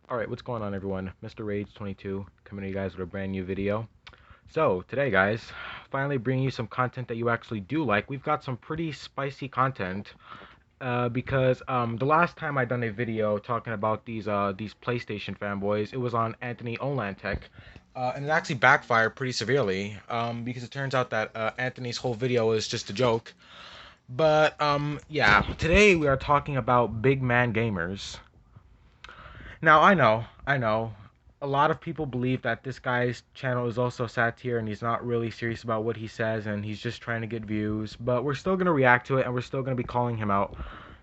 Alright, what's going on everyone? Mr. Rage22 coming to you guys with a brand new video. So, today guys, finally bringing you some content that you actually do like. We've got some pretty spicy content because the last time I done a video talking about these PlayStation fanboys, it was on Anthony Olantech. And it actually backfired pretty severely because it turns out that Anthony's whole video is just a joke. But yeah, today we are talking about big man gamers. Now, I know, a lot of people believe that this guy's channel is also satire and he's not really serious about what he says and he's just trying to get views, but we're still going to react to it and we're still going to be calling him out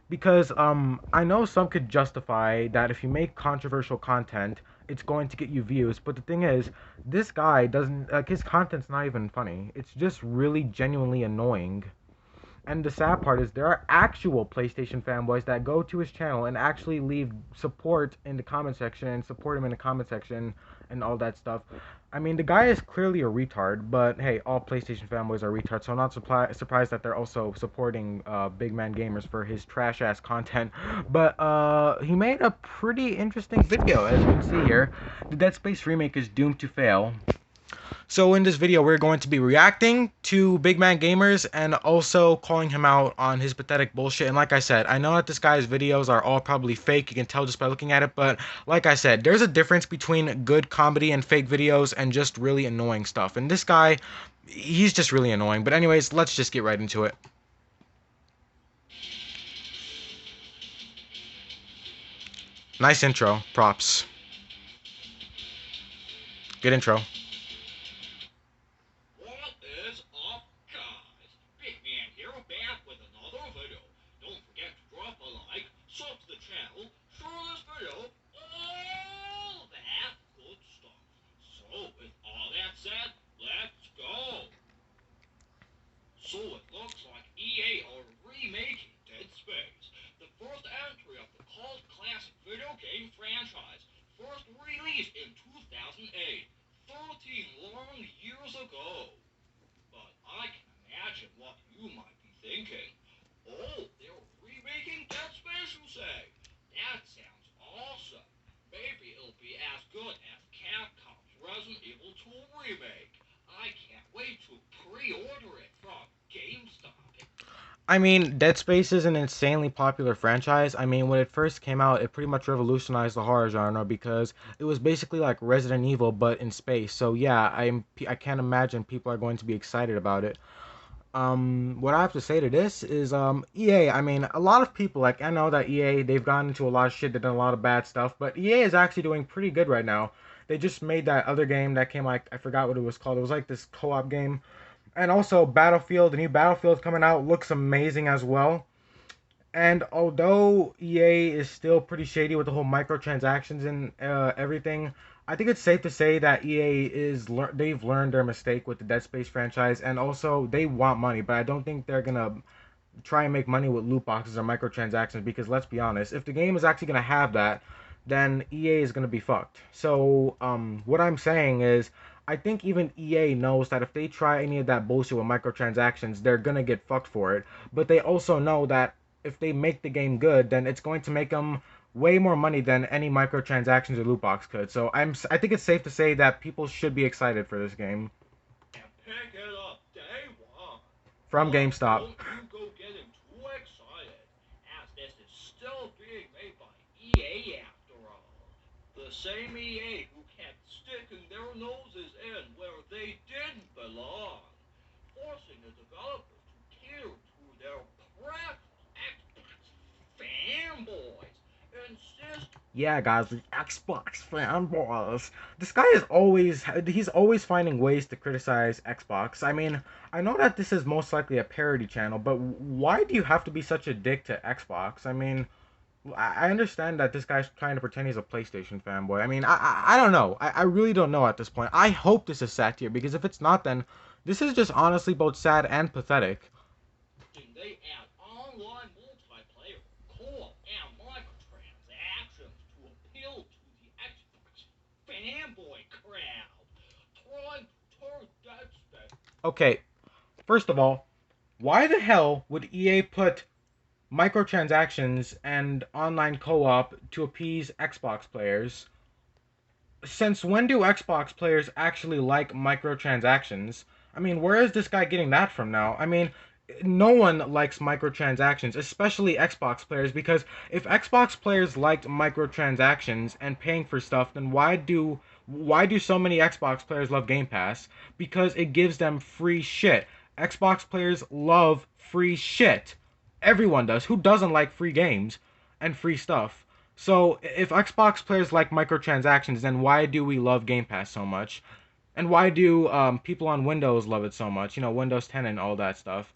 because I know some could justify that if you make controversial content, it's going to get you views, but the thing is, this guy doesn't like his content's not even funny. It's just really genuinely annoying. And the sad part is there are actual PlayStation fanboys that go to his channel and actually leave support in the comment section and support him in the comment section and all that stuff. I mean, the guy is clearly a retard, but hey, all PlayStation fanboys are retards, so I'm not surprised that they're also supporting Big Man Gamers for his trash ass content. But he made a pretty interesting video, as you can see here. The Dead Space remake is doomed to fail. So in this video, we're going to be reacting to Big Man Gamers and also calling him out on his pathetic bullshit. And like I said, I know that this guy's videos are all probably fake. You can tell just by looking at it. But like I said, there's a difference between good comedy and fake videos and just really annoying stuff. And this guy, he's just really annoying. But anyways, let's just get right into it. Nice intro. Props. Good intro. What is up, guys? Big Man here, back with another video. Don't forget to drop a like, sub to the channel, share this video, all that good stuff. So, with all that said, let's go. So it looks like EA are remaking Dead Space, the first entry of the cult classic video game franchise, first released in 2008, 13 long years ago. But I can imagine what you might be thinking. Oh, they're remaking Dead Space, you say? That sounds awesome. Maybe it'll be as good as Capcom's Resident Evil 2 remake. I can't wait to pre-order it from GameStop. I mean, Dead Space is an insanely popular franchise. I mean, when it first came out, it pretty much revolutionized the horror genre because it was basically like Resident Evil but in space. So yeah, I can't imagine people are going to be excited about it. What I have to say to this is EA, I mean, a lot of people, like, I know that EA, they've gone into a lot of shit, they've done a lot of bad stuff, but EA is actually doing pretty good right now. They just made that other game that came, like, I forgot what it was called. It was like this co-op game. And also Battlefield, the new Battlefield coming out looks amazing as well. And although EA is still pretty shady with the whole microtransactions and everything, I think it's safe to say that EA they've learned their mistake with the Dead Space franchise, and also they want money, but I don't think they're gonna try and make money with loot boxes or microtransactions because let's be honest, if the game is actually gonna have that, then EA is gonna be fucked. So what I'm saying is, I think even EA knows that if they try any of that bullshit with microtransactions, they're gonna get fucked for it. But they also know that if they make the game good, then it's going to make them way more money than any microtransactions or loot box could. So I think it's safe to say that people should be excited for this game And pick it up day one. from But GameStop. don't you go getting too excited, as this is still being made by EA after all. The same EA who kept sticking their noses in where they didn't belong, forcing the developers to cater to their prideful Xbox fanboys. Insist. Yeah, guys, the Xbox fanboys. This guy is he's always finding ways to criticize Xbox. I mean, I know that this is most likely a parody channel, but why do you have to be such a dick to Xbox? I mean, I understand that this guy's trying to pretend he's a PlayStation fanboy. I mean, I don't know. I really don't know at this point. I hope this is satire, because if it's not, then this is just honestly both sad and pathetic. They add online multiplayer, co-op, and microtransactions to appeal to the Xbox fanboy crowd, trying to turn Dead Space. Okay, first of all, why the hell would EA put microtransactions and online co-op to appease Xbox players. Since when do Xbox players actually like microtransactions? I mean, where is this guy getting that from now? I mean, no one likes microtransactions, especially Xbox players, because if Xbox players liked microtransactions and paying for stuff, then why do so many Xbox players love Game Pass? Because it gives them free shit. Xbox players love free shit. Everyone does. Who doesn't like free games and free stuff? So if Xbox players like microtransactions, then why do we love Game Pass so much? And why do people on Windows love it so much? You know, Windows 10 and all that stuff.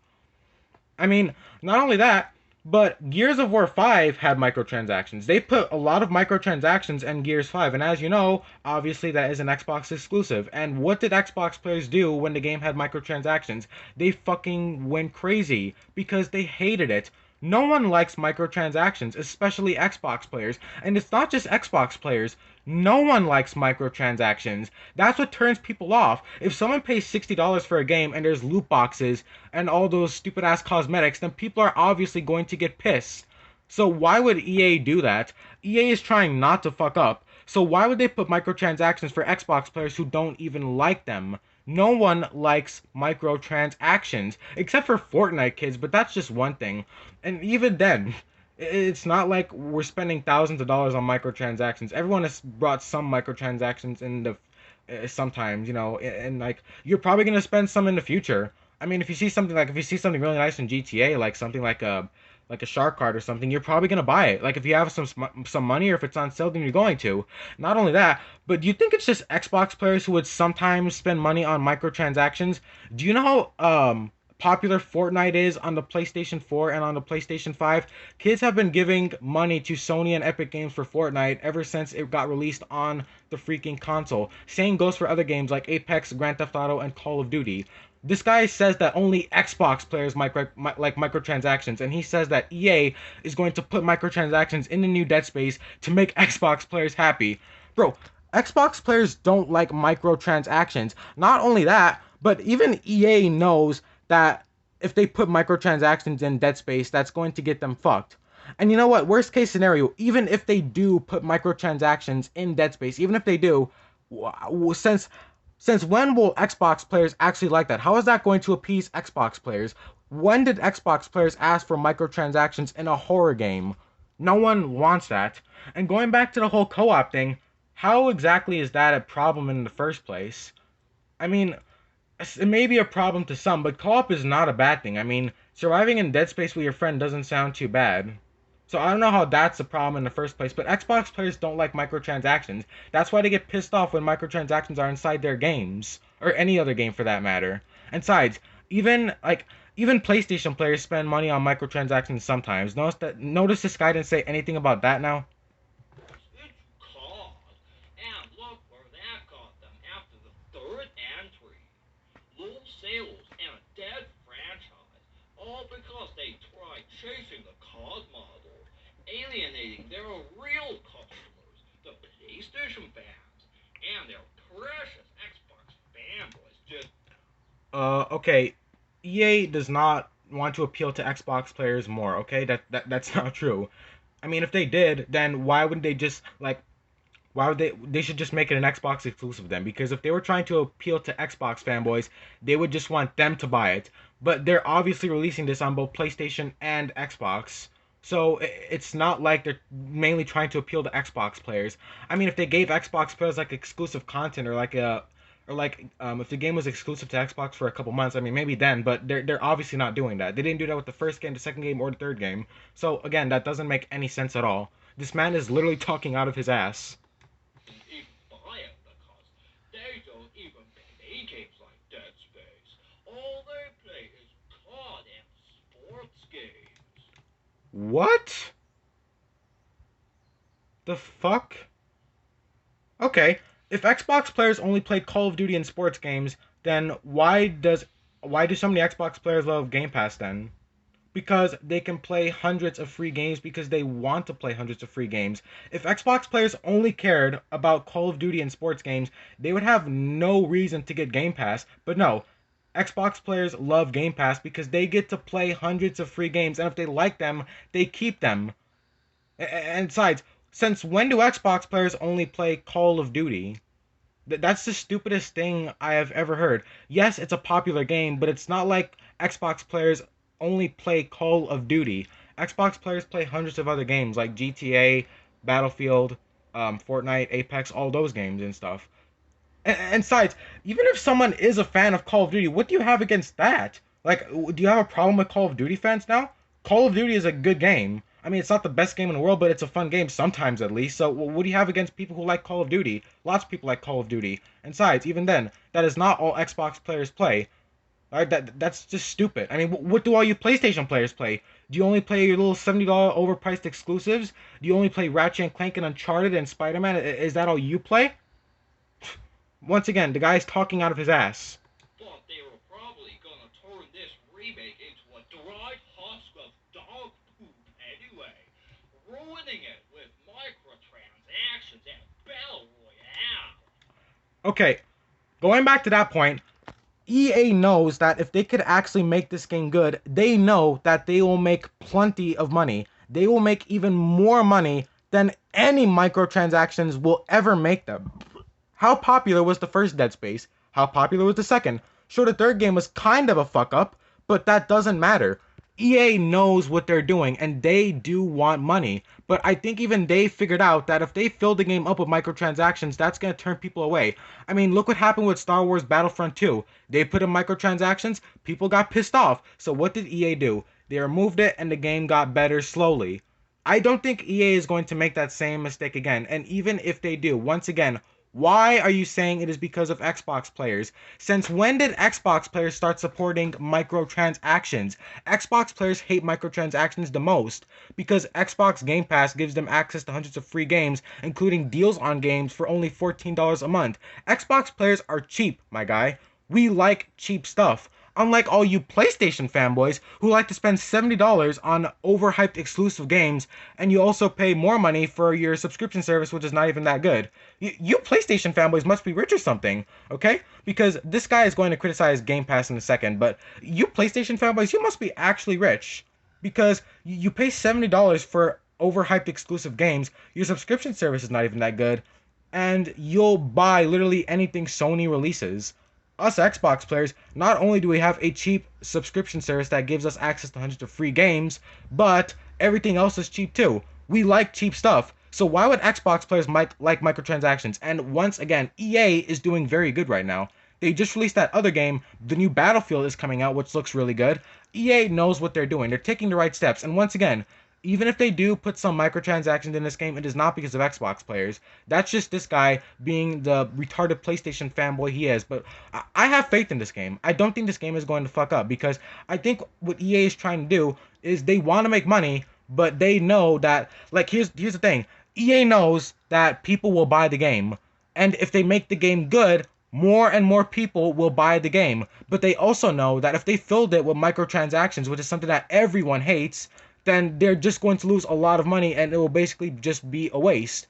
I mean, not only that, but Gears of War 5 had microtransactions. They put a lot of microtransactions in Gears 5, and as you know, obviously that is an Xbox exclusive. And what did Xbox players do when the game had microtransactions? They fucking went crazy because they hated it. No one likes microtransactions, especially Xbox players. And it's not just Xbox players. No one likes microtransactions. That's what turns people off. If someone pays $60 for a game and there's loot boxes and all those stupid ass cosmetics, then people are obviously going to get pissed. So why would EA do that? EA is trying not to fuck up. So why would they put microtransactions for Xbox players who don't even like them? No one likes microtransactions, except for Fortnite kids, but that's just one thing. And even then, it's not like we're spending thousands of dollars on microtransactions. Everyone has brought some microtransactions in the sometimes, and like you're probably gonna spend some in the future. I mean, if you see something really nice in GTA, like something like a shark card or something, you're probably gonna buy it. Like if you have some money or if it's on sale, then you're going to. Not only that, but do you think it's just Xbox players who would sometimes spend money on microtransactions? Do you know how popular Fortnite is on the PlayStation 4 and on the PlayStation 5? Kids have been giving money to Sony and Epic Games for Fortnite ever since it got released on the freaking console. Same goes for other games like Apex, Grand Theft Auto, and Call of Duty. This guy says that only Xbox players like microtransactions, and he says that EA is going to put microtransactions in the new Dead Space to make Xbox players happy. Bro, Xbox players don't like microtransactions. Not only that, but even EA knows that if they put microtransactions in Dead Space, that's going to get them fucked. And you know what? Worst case scenario, even if they do put microtransactions in Dead Space, even if they do, since when will Xbox players actually like that? How is that going to appease Xbox players? When did Xbox players ask for microtransactions in a horror game? No one wants that. And going back to the whole co-op thing, how exactly is that a problem in the first place? I mean, it may be a problem to some, but co-op is not a bad thing. I mean, surviving in Dead Space with your friend doesn't sound too bad. So I don't know how that's a problem in the first place, but Xbox players don't like microtransactions. That's why they get pissed off when microtransactions are inside their games, or any other game for that matter. And besides, even PlayStation players spend money on microtransactions sometimes. Notice this guy didn't say anything about that now. It's called. And look where that got them after the third entry. Low sales and a dead franchise. All because they tried chasing the COD model, alienating their real customers, the PlayStation fans, and their precious Xbox fanboys just Okay. EA does not want to appeal to Xbox players more, okay? That's not true. I mean, if they did, then why would they should just make it an Xbox exclusive then, because if they were trying to appeal to Xbox fanboys, they would just want them to buy it. But they're obviously releasing this on both PlayStation and Xbox. So it's not like they're mainly trying to appeal to Xbox players. I mean, if they gave Xbox players like exclusive content or if the game was exclusive to Xbox for a couple months, I mean maybe then, but they're obviously not doing that. They didn't do that with the first game, the second game, or the third game. So again, that doesn't make any sense at all. This man is literally talking out of his ass. even buy it because they don't even play games like Dead Space. All they play is COD and sports games. What the fuck? Okay, if Xbox players only play Call of Duty and sports games, then why do so many Xbox players love Game Pass then? Because they can play hundreds of free games because they want to play hundreds of free games. If Xbox players only cared about Call of Duty and sports games, they would have no reason to get Game Pass. But no, Xbox players love Game Pass because they get to play hundreds of free games, and if they like them, they keep them. And besides, since when do Xbox players only play Call of Duty? That's the stupidest thing I have ever heard. Yes, it's a popular game, but it's not like Xbox players only play Call of Duty. Xbox players play hundreds of other games like GTA, Battlefield, Fortnite, Apex, all those games and stuff. And besides, even if someone is a fan of Call of Duty, what do you have against that? Like, do you have a problem with Call of Duty fans now? Call of Duty is a good game. I mean, it's not the best game in the world, but it's a fun game sometimes at least. So, what do you have against people who like Call of Duty? Lots of people like Call of Duty. And besides, even then, that is not all Xbox players play. All right, that's just stupid. I mean, what do all you PlayStation players play? Do you only play your little $70 overpriced exclusives? Do you only play Ratchet and Clank and Uncharted and Spider-Man? Is that all you play? Once again, the guy's talking out of his ass. Thought they were probably gonna turn this remake into a dried husk of dog poop anyway, ruining it with microtransactions and Battle Royale. Okay, going back to that point, EA knows that if they could actually make this game good, they know that they will make plenty of money. They will make even more money than any microtransactions will ever make them. How popular was the first Dead Space? How popular was the second? Sure, the third game was kind of a fuck up, but that doesn't matter. EA knows what they're doing, and they do want money. But I think even they figured out that if they fill the game up with microtransactions, that's going to turn people away. I mean, look what happened with Star Wars Battlefront 2. They put in microtransactions, people got pissed off. So what did EA do? They removed it, and the game got better slowly. I don't think EA is going to make that same mistake again. And even if they do, once again, why are you saying it is because of Xbox players? Since when did Xbox players start supporting microtransactions? Xbox players hate microtransactions the most because Xbox Game Pass gives them access to hundreds of free games, including deals on games for only $14 a month. Xbox players are cheap, my guy. We like cheap stuff. Unlike all you PlayStation fanboys who like to spend $70 on overhyped exclusive games, and you also pay more money for your subscription service, which is not even that good. You PlayStation fanboys must be rich or something, okay? Because this guy is going to criticize Game Pass in a second, but you PlayStation fanboys, you must be actually rich. Because you pay $70 for overhyped exclusive games, your subscription service is not even that good, and you'll buy literally anything Sony releases. Us Xbox players, not only do we have a cheap subscription service that gives us access to hundreds of free games, but everything else is cheap too. We like cheap stuff. So why would Xbox players like microtransactions? And once again, EA is doing very good right now. They just released that other game. The new Battlefield is coming out, which looks really good. EA knows what they're doing. They're taking the right steps. And once again, even if they do put some microtransactions in this game, it is not because of Xbox players. That's just this guy being the retarded PlayStation fanboy he is. But I have faith in this game. I don't think this game is going to fuck up because I think what EA is trying to do is they want to make money, but they know that, like, here's the thing. EA knows that people will buy the game. And if they make the game good, more and more people will buy the game. But they also know that if they filled it with microtransactions, which is something that everyone hates, then they're just going to lose a lot of money and it will basically just be a waste.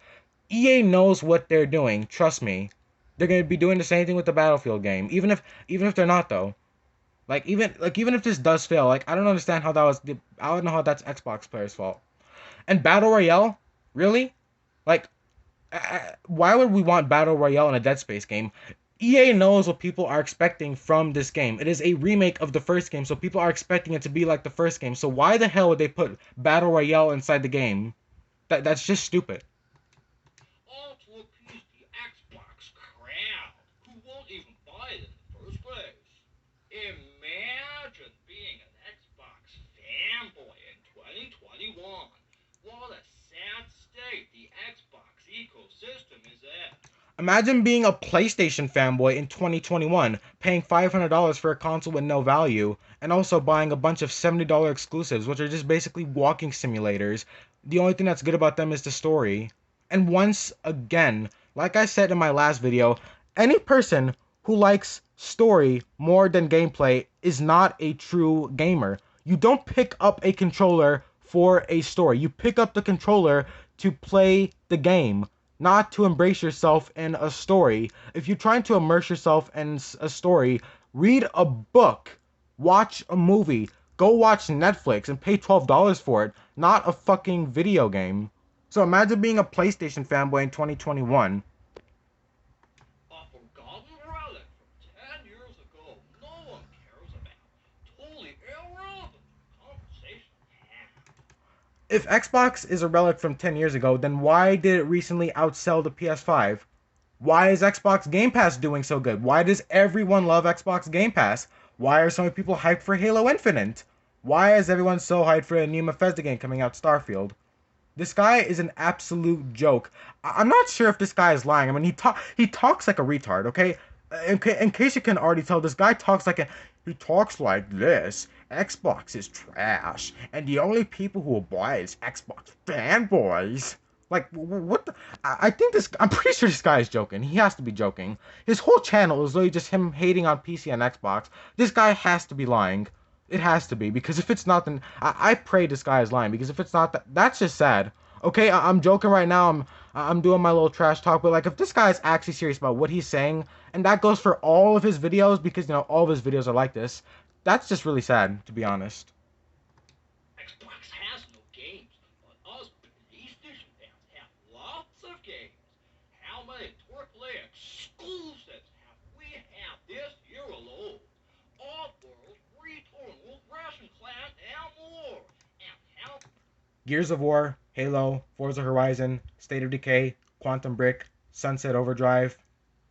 EA knows what they're doing, trust me. They're going to be doing the same thing with the Battlefield game, even if they're not though. Even if this does fail, I don't understand how I don't know how that's Xbox players' fault. And Battle Royale, really? Like why would we want Battle Royale in a Dead Space game? EA knows what people are expecting from this game. It is a remake of the first game, so people are expecting it to be like the first game. So why the hell would they put Battle Royale inside the game? That's just stupid. All to appease the Xbox crowd, who won't even buy it in the first place. Imagine being an Xbox fanboy in 2021. What a sad state the Xbox ecosystem is in. Imagine being a PlayStation fanboy in 2021, paying $500 for a console with no value, and also buying a bunch of $70 exclusives, which are just basically walking simulators. The only thing that's good about them is the story. And once again, like I said in my last video, any person who likes story more than gameplay is not a true gamer. You don't pick up a controller for a story. You pick up the controller to play the game, not to embrace yourself in a story. If you're trying to immerse yourself in a story, Read a book. Watch a movie. Go watch Netflix and pay $12 for it, not a fucking video game. So imagine being a PlayStation fanboy in 2021. A forgotten relic from 10 years ago no one cares about. Totally irrelevant for conversation now. If Xbox is a relic from 10 years ago, then why did it recently outsell the PS5? Why is Xbox Game Pass doing so good? Why does everyone love Xbox Game Pass? Why are so many people hyped for Halo Infinite? Why is everyone so hyped for a new Bethesda game coming out, Starfield? This guy is an absolute joke. I'm not sure if this guy is lying. I mean, he talks like a retard. Okay, in case you can already tell, this guy talks like he talks like this. Xbox is trash, and the only people who will buy it is Xbox fanboys. Like, what the? I think this. I'm pretty sure this guy is joking. He has to be joking. His whole channel is literally just him hating on PC and Xbox. This guy has to be lying. It has to be, because if it's not, then I pray this guy is lying. Because if it's not, that's just sad. Okay, I'm joking right now. I'm doing my little trash talk, but like, if this guy is actually serious about what he's saying, and that goes for all of his videos, because all of his videos are like this, that's just really sad, to be honest. Xbox has no games, but us PlayStation fans have lots of games. How many AAA exclusives have we had this year alone? Oddworld, Returnal, Ration Clan, and more. And how Gears of War, Halo, Forza Horizon, State of Decay, Quantum Brick, Sunset Overdrive,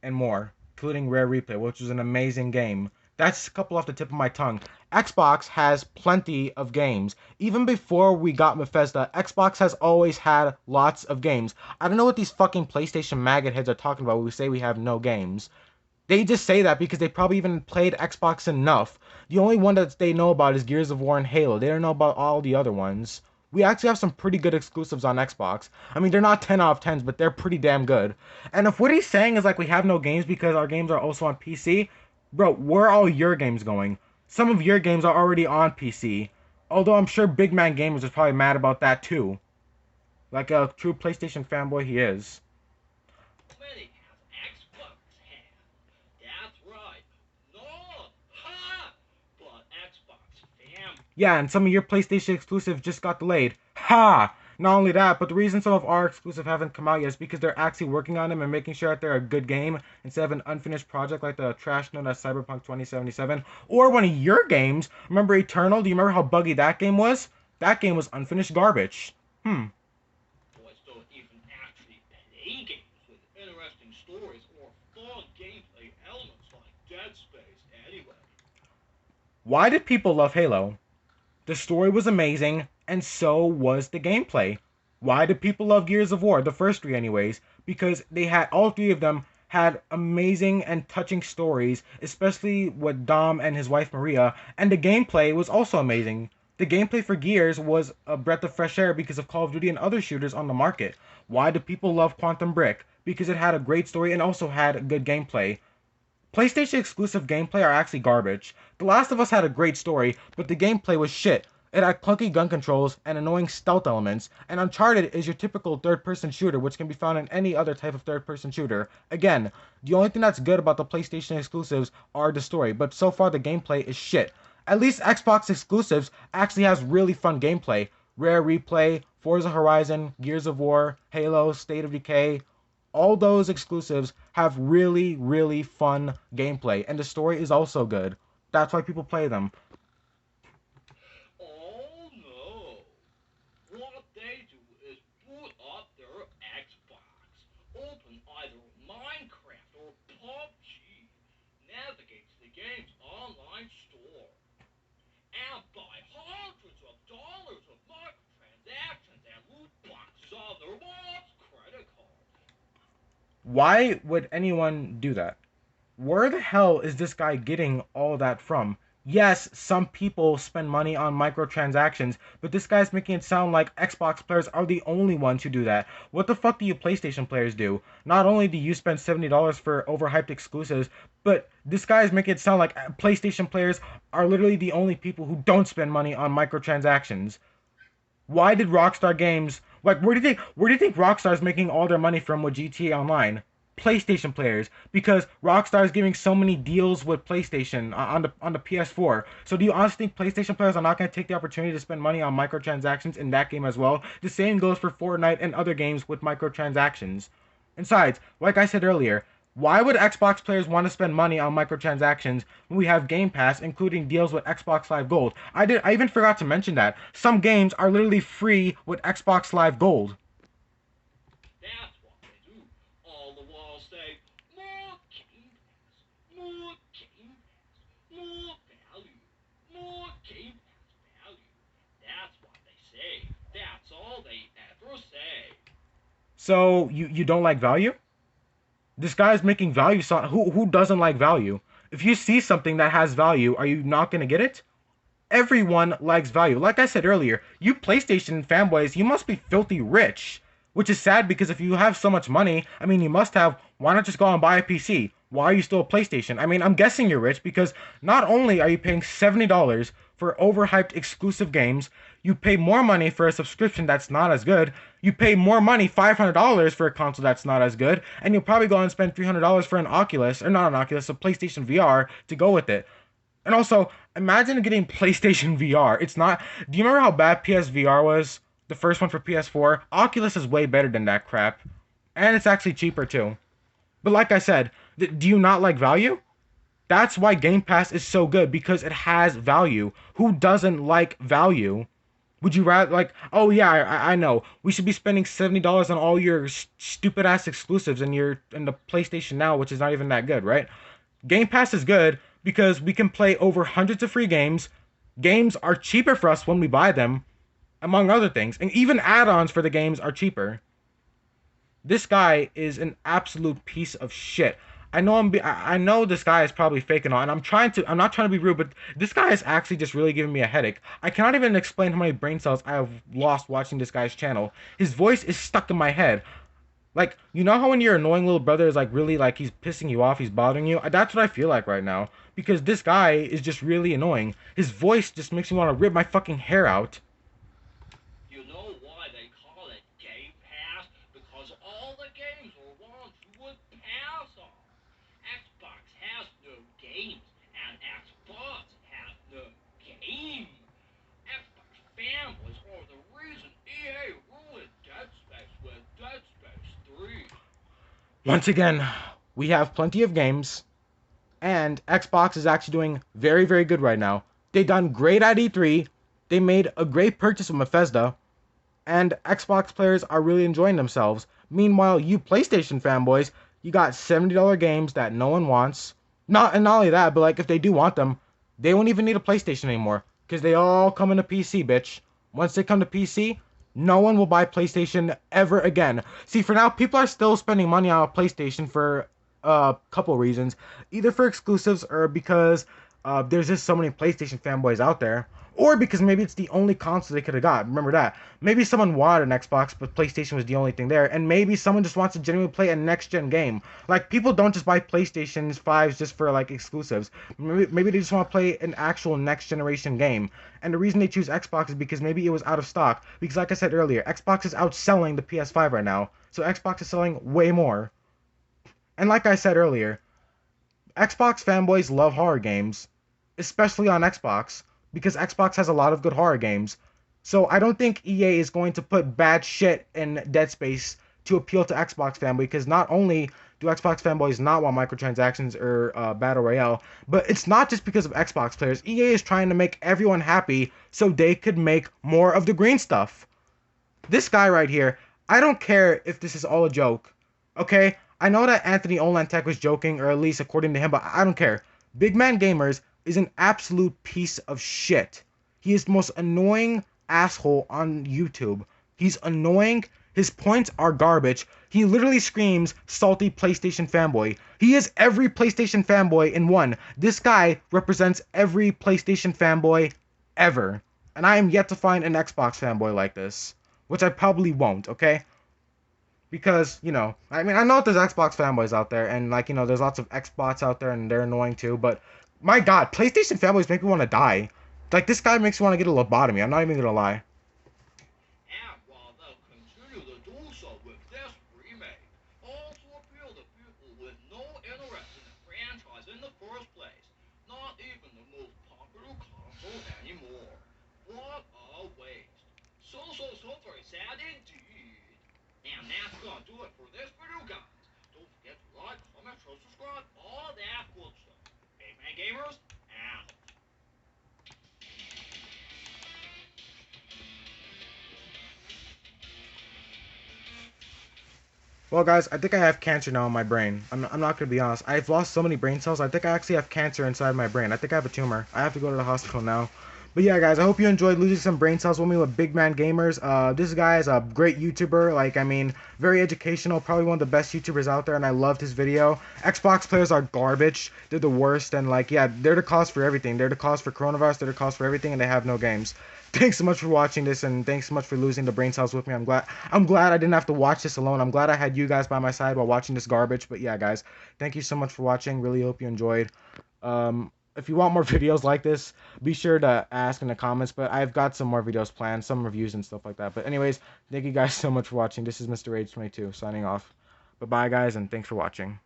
and more, including Rare Replay, which was an amazing game. That's a couple off the tip of my tongue. Xbox has plenty of games. Even before we got Bethesda, Xbox has always had lots of games. I don't know what these fucking PlayStation maggot heads are talking about when we say we have no games. They just say that because they probably even played Xbox enough. The only one that they know about is Gears of War and Halo. They don't know about all the other ones. We actually have some pretty good exclusives on Xbox. I mean, they're not 10 out of 10s, but they're pretty damn good. And if what he's saying is like we have no games because our games are also on PC, bro, where are all your games going? Some of your games are already on PC. Although I'm sure Big Man Gamers is probably mad about that too. Like a true PlayStation fanboy he is. many has Xbox had? That's right. None. Ha! But Xbox fam. Yeah, and some of your PlayStation exclusives just got delayed. Ha! Not only that, but the reason some of our exclusives haven't come out yet is because they're actually working on them and making sure that they're a good game instead of an unfinished project like the trash known as Cyberpunk 2077. Or one of your games. Remember Eternal? Do you remember how buggy that game was? That game was unfinished garbage. Boys don't even actually play games with interesting stories or fun gameplay elements like Dead Space anyway. Why did people love Halo? The story was amazing, and so was the gameplay. Why did people love Gears of War? The first three, anyways. Because all three of them had amazing and touching stories, especially with Dom and his wife Maria, and the gameplay was also amazing. The gameplay for Gears was a breath of fresh air because of Call of Duty and other shooters on the market. Why do people love Quantum Brick? Because it had a great story and also had good gameplay. PlayStation exclusive gameplay are actually garbage. The Last of Us had a great story, but the gameplay was shit. It had clunky gun controls and annoying stealth elements, and Uncharted is your typical third-person shooter, which can be found in any other type of third-person shooter. Again, the only thing that's good about the PlayStation exclusives are the story, but so far the gameplay is shit. At least Xbox exclusives actually has really fun gameplay. Rare Replay, Forza Horizon, Gears of War, Halo, State of Decay, all those exclusives have really, really fun gameplay, and the story is also good. That's why people play them. Oh no. What they do is boot up their Xbox, open either Minecraft or PUBG, navigate to the game's online store, and buy hundreds of dollars of microtransactions and loot boxes on their mom's credit card. Why would anyone do that? Where the hell is this guy getting all that from? Yes, some people spend money on microtransactions, but this guy's making it sound like Xbox players are the only ones who do that. What the fuck do you PlayStation players do? Not only do you spend $70 for overhyped exclusives, but this guy is making it sound like PlayStation players are literally the only people who don't spend money on microtransactions. Why did Rockstar Games, like, where do you think Rockstar's making all their money from with GTA Online? PlayStation players because Rockstar is giving so many deals with PlayStation on the PS4. So do you honestly think PlayStation players are not going to take the opportunity to spend money on microtransactions in that game as well? The same goes for Fortnite and other games with microtransactions. Besides, like I said earlier, why would Xbox players want to spend money on microtransactions when we have Game Pass, including deals with Xbox Live Gold? I even forgot to mention that some games are literally free with Xbox Live Gold. That's what they do. All the while say, more Game Pass, more Game Pass, more value, more Game Pass value. That's what they say. That's all they ever say. So you don't like value? This guy's making value. So who doesn't like value? If you see something that has value, are you not gonna get it? Everyone likes value. Like I said earlier, you PlayStation fanboys, you must be filthy rich. Which is sad because if you have so much money, I mean, you must have. Why not just go and buy a PC? Why are you still a PlayStation? I mean, I'm guessing you're rich because not only are you paying $70 for overhyped exclusive games, you pay more money for a subscription that's not as good. You pay more money, $500 for a console that's not as good, and you'll probably go and spend $300 for an Oculus, or not an Oculus, a PlayStation VR to go with it. And also, imagine getting PlayStation VR. It's not. Do you remember how bad PSVR was? The first one for PS4? Oculus is way better than that crap. And it's actually cheaper too. But like I said, do you not like value? That's why Game Pass is so good because it has value. Who doesn't like value? Would you rather like? Oh yeah, I know. We should be spending $70 on all your stupid ass exclusives and your in the PlayStation Now, which is not even that good, right? Game Pass is good because we can play over hundreds of free games. Games are cheaper for us when we buy them, among other things, and even add-ons for the games are cheaper. This guy is an absolute piece of shit. I know this guy is probably faking on, and I'm not trying to be rude, but this guy is actually just really giving me a headache. I cannot even explain how many brain cells I have lost watching this guy's channel. His voice is stuck in my head. Like, you know how when your annoying little brother is like really like he's pissing you off, he's bothering you? That's what I feel like right now. Because this guy is just really annoying. His voice just makes me want to rip my fucking hair out. You know why they call it Game Pass? Because all the games are ones you would pass on. Xbox has no games, and Xbox has no game. Xbox Fanboys are the reason EA ruined Dead Space with Dead Space 3. Once again, we have plenty of games, and Xbox is actually doing very, very good right now. They done great at E3. They made a great purchase with Bethesda, and Xbox players are really enjoying themselves. Meanwhile, you PlayStation fanboys, you got $70 games that no one wants. Not only that, but like if they do want them, they won't even need a PlayStation anymore because they all come into PC, bitch. Once they come to PC, no one will buy PlayStation ever again. See, for now, people are still spending money on a PlayStation for a couple reasons, either for exclusives or because there's just so many PlayStation fanboys out there. Or because maybe it's the only console they could have got. Remember that. Maybe someone wanted an Xbox, but PlayStation was the only thing there. And maybe someone just wants to genuinely play a next-gen game. Like, people don't just buy PlayStation 5s just for, like, exclusives. Maybe they just want to play an actual next-generation game. And the reason they choose Xbox is because maybe it was out of stock. Because, like I said earlier, Xbox is outselling the PS5 right now. So Xbox is selling way more. And like I said earlier, Xbox fanboys love horror games. Especially on Xbox. Because Xbox has a lot of good horror games. So I don't think EA is going to put bad shit in Dead Space to appeal to Xbox fanboy, because not only do Xbox fanboys not want microtransactions or Battle Royale, but it's not just because of Xbox players. EA is trying to make everyone happy so they could make more of the green stuff. This guy right here, I don't care if this is all a joke, okay? I know that Anthony Olentek was joking, or at least according to him, but I don't care. Big Man Gamers is an absolute piece of shit. He is the most annoying asshole on YouTube. He's annoying. His points are garbage. He literally screams salty PlayStation fanboy. He is every PlayStation fanboy in one. This guy represents every PlayStation fanboy ever. And I am yet to find an Xbox fanboy like this. Which I probably won't, okay? Because, you know, I mean, I know there's Xbox fanboys out there, and, like, you know, there's lots of Xbots out there, and they're annoying too, but my god, PlayStation fanboys make me want to die. Like, this guy makes me want to get a lobotomy, I'm not even gonna lie. And while they'll continue to do so with this remake, also appeal to people so subscribe, all that good stuff. Big Man Gamers, out. Well, guys, I think I have cancer now in my brain. I'm not gonna be honest. I've lost so many brain cells. I think I actually have cancer inside my brain. I think I have a tumor. I have to go to the hospital now. But yeah, guys, I hope you enjoyed losing some brain cells with me with Big Man Gamers. This guy is a great YouTuber. Like, I mean, very educational. Probably one of the best YouTubers out there, and I loved his video. Xbox players are garbage. They're the worst, and like, yeah, they're the cause for everything. They're the cause for coronavirus. They're the cause for everything, and they have no games. Thanks so much for watching this, and thanks so much for losing the brain cells with me. I'm glad I didn't have to watch this alone. I'm glad I had you guys by my side while watching this garbage. But yeah, guys, thank you so much for watching. Really hope you enjoyed. If you want more videos like this, be sure to ask in the comments. But I've got some more videos planned, some reviews and stuff like that. But anyways, thank you guys so much for watching. This is Mr. Rage 22 signing off. Bye bye, guys, and thanks for watching.